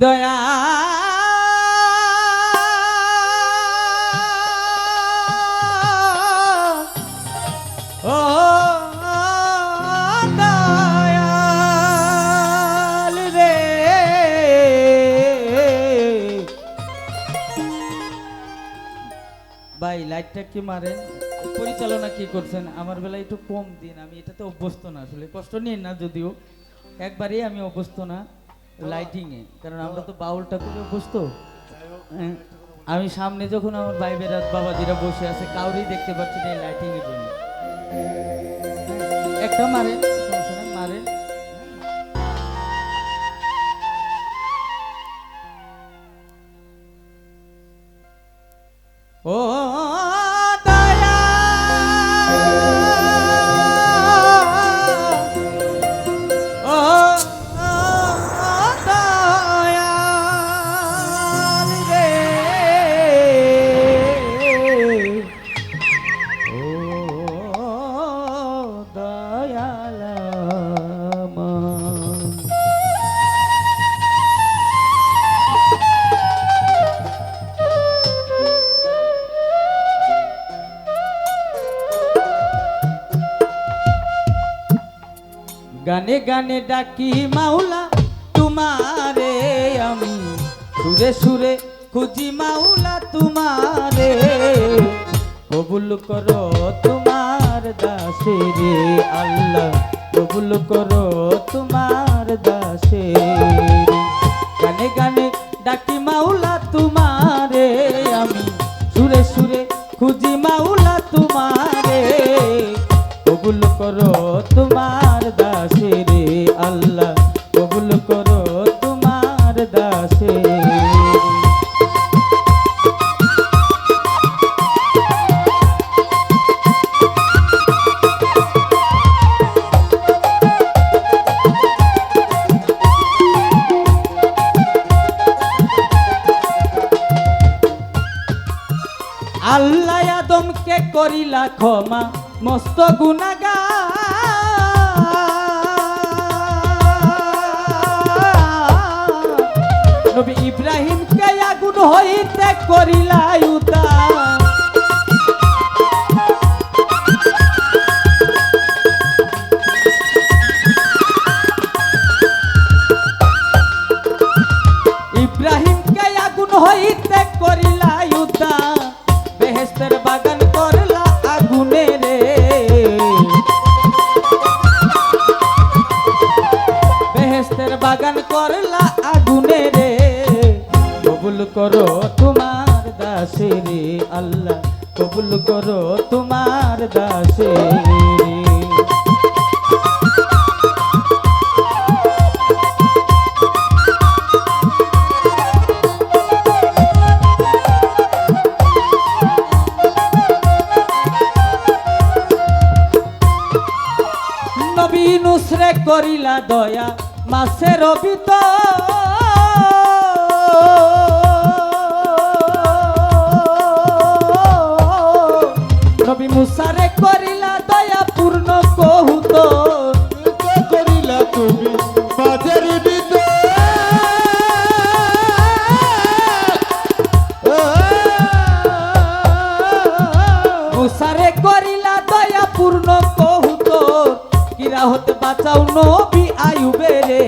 দয়া ও দয়াল রে ভাই লাইটটা কি মারেন পরিচালনা কি করছেন আমার বেলায় একটু কম দিন আমি এটাতে অভ্যস্ত না আসলে কষ্ট নিন না যদিও একবারই আমি অভ্যস্ত না লাইটিং এ কারণ আমরা তো বাউল ঠাকুরে অভ্যস্ত আমি সামনে যখন আমার ভাই বেরাত বাবাজিরা বসে আছে কাউরেই দেখতে পাচ্ছি না লাইটিং এর জন্য একটা মারেন সমস্যা নেই মারেন ও দয়া ও দয়াল রে ও দয়াল আমার গানে গানে ডাকি মাওলা তোমারে আমি সুরে সুরে খুঁজি মাওলা তোমারে কবুল করো তোমার দাসেরে আল্লাহ কবুল করো তোমার দাসেরে গানে গানে ডাকি মাওলা তোমারে আমি সুরে সুরে খুঁজি মাওলা তোমারে কবুল করো তোমার দাসেরে আল্লাহ কবুল করো তোমার দাসেরে আল্লাহ আদমকে করিলা ক্ষমা মস্ত গুনাহগার নবী ইব্রাহিমকে আগুন হইতে করিলা উদ্ধার ইব্রাহিমকে আগুন হইতে করিলা উদ্ধার বেহেশতের বাগান করলা আগুনে রে বেহেশতের বাগান করলা আগুনে রে কবুল করো তোমার দাসেরে আল্লাহ কবুল করো তোমার দাসেরে নবী নুসরে করিলা দয়া মাসের রবিত নবী মুসারে করিলা দয়া পূর্ণ কহুত করিলা তুমি মাঝের মুসারে করিলা দয়া পূর্ণ কহুত কিরা হতে বাঁচাও নবী আয়ুবে রে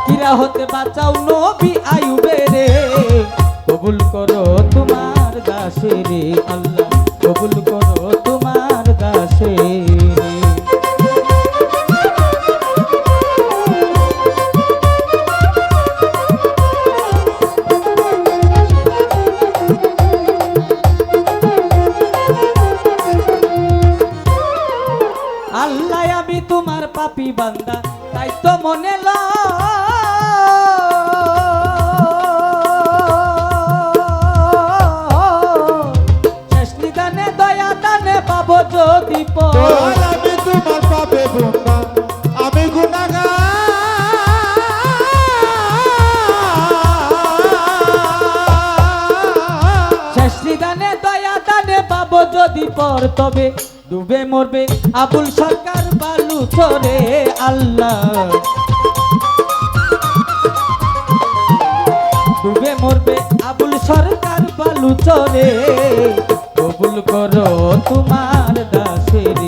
কিরা হতে বাঁচাও নবী আয়ুবে রে কবুল করো তোমার দাসেরে আল্লাহ কবুল করো তোমার দাসেরে আল্লাহ আমি তোমার পাপী বান্দা তাই তো মনে শেষ নিদানে দয়া দানে পাবো যদি আমি তোমার পাপে বোকা আমি গুনাহগার শেষ নিদানে দয়া দানে পাবো যদি পর তবে ডুবে মরবে আবুল সরকার বালু বালু চরে আল্লাহ ডুবে মরবে আবুল সরকার বালু চরে কবুল করো তোমার দাসের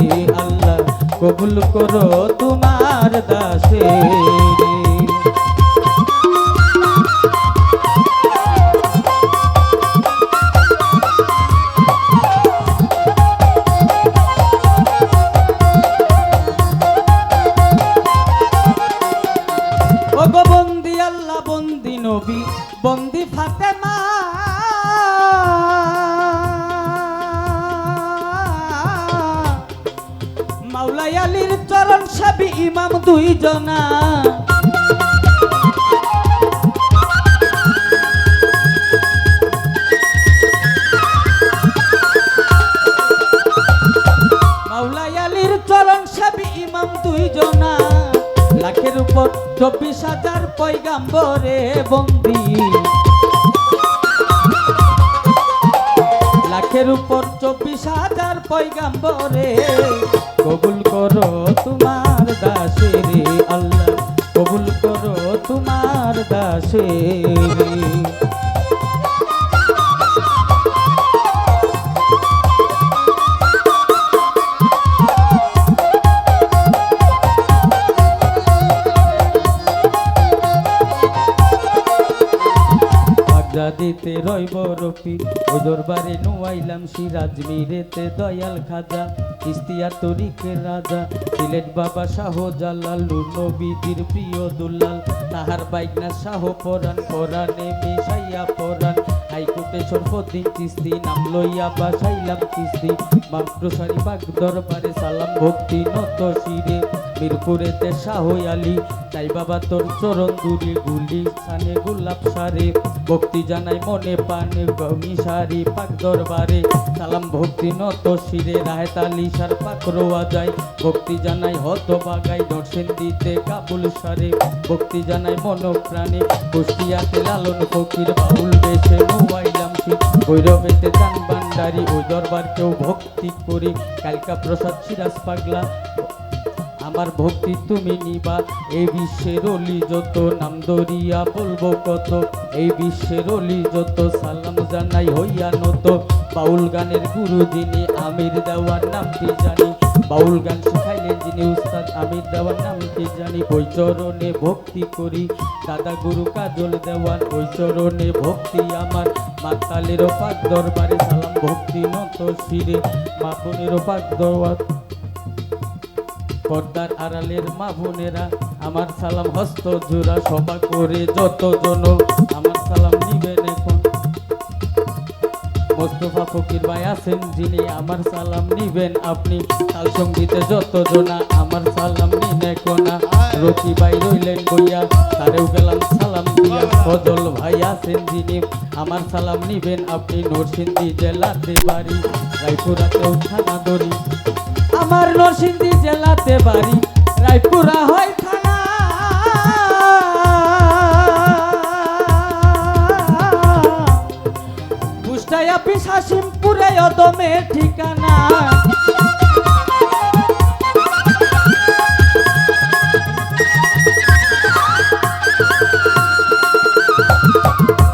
আল্লাহ কবুল করো তোমার দাসের ওগো বন্দি আল্লাহ বন্দি নবী বন্দি ফাতেমা মাওলাই আলীর চরণ সাবি ইমাম দুইজনা মাওলাই আলীর চরণ সাবি ইমাম দুইজনা লাখের উপর 24,000 পয়গাম্বরে বন্দি লাখের উপর 24,000 পয়গাম্বরে কবুল করো তোমার দাসের আল্লাহ কবুল করো তোমার দাসের দিতে রইব রফি ও দরবারে নুয়াইলাম সিরাজ মিরেতে দয়াল খাজা ইস্তিয়া তরিকের রাজা সিলেট বাবা শাহ জালাল নবীজির প্রিয় দুলাল তাহার বাইকনা শাহ পরাণ পরাণে মিশাইয়া পরাণ হাইকোর্টে সরফদ্দিন চিস্তি নাম লইয়া বাসাইলাম কিস্তি মামপ্রসারী বাগ দরবারে সালাম ভক্তি নত শিরে মিরপুরেতে শাহ আলী তাই বাবা তোর চরণ দুরি গুলি সানে গোলাপ সারে ভক্তি জানাই মনে পানে মিশারি পাক দরবারে সালাম ভক্তি নত শিরে রাহেত আলী সার পাক রোয়া যায় ভক্তি জানাই হত বাগাই দর্শন দিতে কাবুল সারে ভক্তি জানাই মন প্রাণে কুষ্টিয়াতে লালন ফকির বাউল বেশে মোবাইলাম শিব ভৈরবেতে চান ভান্ডারি ওই দরবার কেউ ভক্তি করে কালকা প্রসাদ সিরাজ পাগলা আমার ভক্তি তুমি নিবা এই বিশ্বের অলি যত নাম দরিয়া বলবো কত এই বিশ্বের অলি যত সালাম জানাই হইয়া নত বাউল গানের গুরু যিনি আমির দেওয়ার নামটি জানি বাউল গান শিখাইলেন যিনি উস্তাদ আমির দেওয়ার নামটি জানি ওই চরণে ভক্তি করি দাদা গুরু কাজল দেওয়ান ওই চরণে ভক্তি আমার মাতালেরও পাক দরবারে সালাম ভক্তি নত শিরে মা বোনেরও পাক দরবার পর্দার আড়ালের মা বোনেরা আমার সালাম হস্ত জোড়া সভা করে যতজন আমার সালাম নিবেন এখন মোস্তফা ফকির ভাই আছেন যিনি আমার সালাম নিবেন আপনি তাল সঙ্গীতে যতজনা আমার সালাম নিন এখন রকি ভাই রইলেন বইয়া তারেও গেলাম সালাম দিয়া ফজল ভাই আছেন যিনি আমার সালাম নিবেন আপনি নরসিংদী জেলাতে বাড়ি রায়পুরাতেও থানা দড়ি আমার নরসিংদী জেলাতে বাড়ি রায়পুরা হয় থানা কুষ্টায় অফিস হাসিমপুরে অদমে ঠিকানা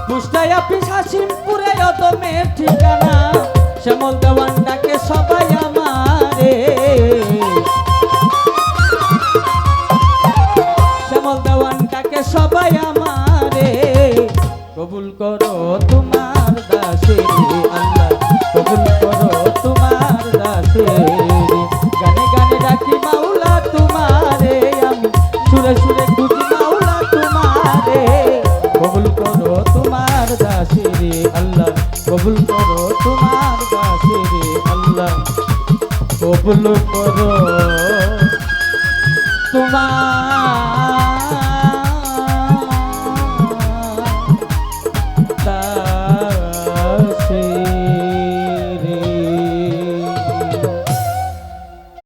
কুষ্টায় অফিস হাসিমপুরে অদমে ঠিকানা শ্যামল দেওয়ান ডাকে সবাই আমারে শ্যামল দেওয়ান ডাকে সবাই আমারে কবুল করো তোমার দাসের আল্লাহ কবুল করো তোমার দাসের গানে গানে ডাকি মাওলা তোমারে আমি সুরে সুরে খুঁজি মাওলা তোমারে কবুল করো তোমার দাসের আল্লাহ কবুল করো তোমার দাসের আল্লাহ কবুল করো তোমার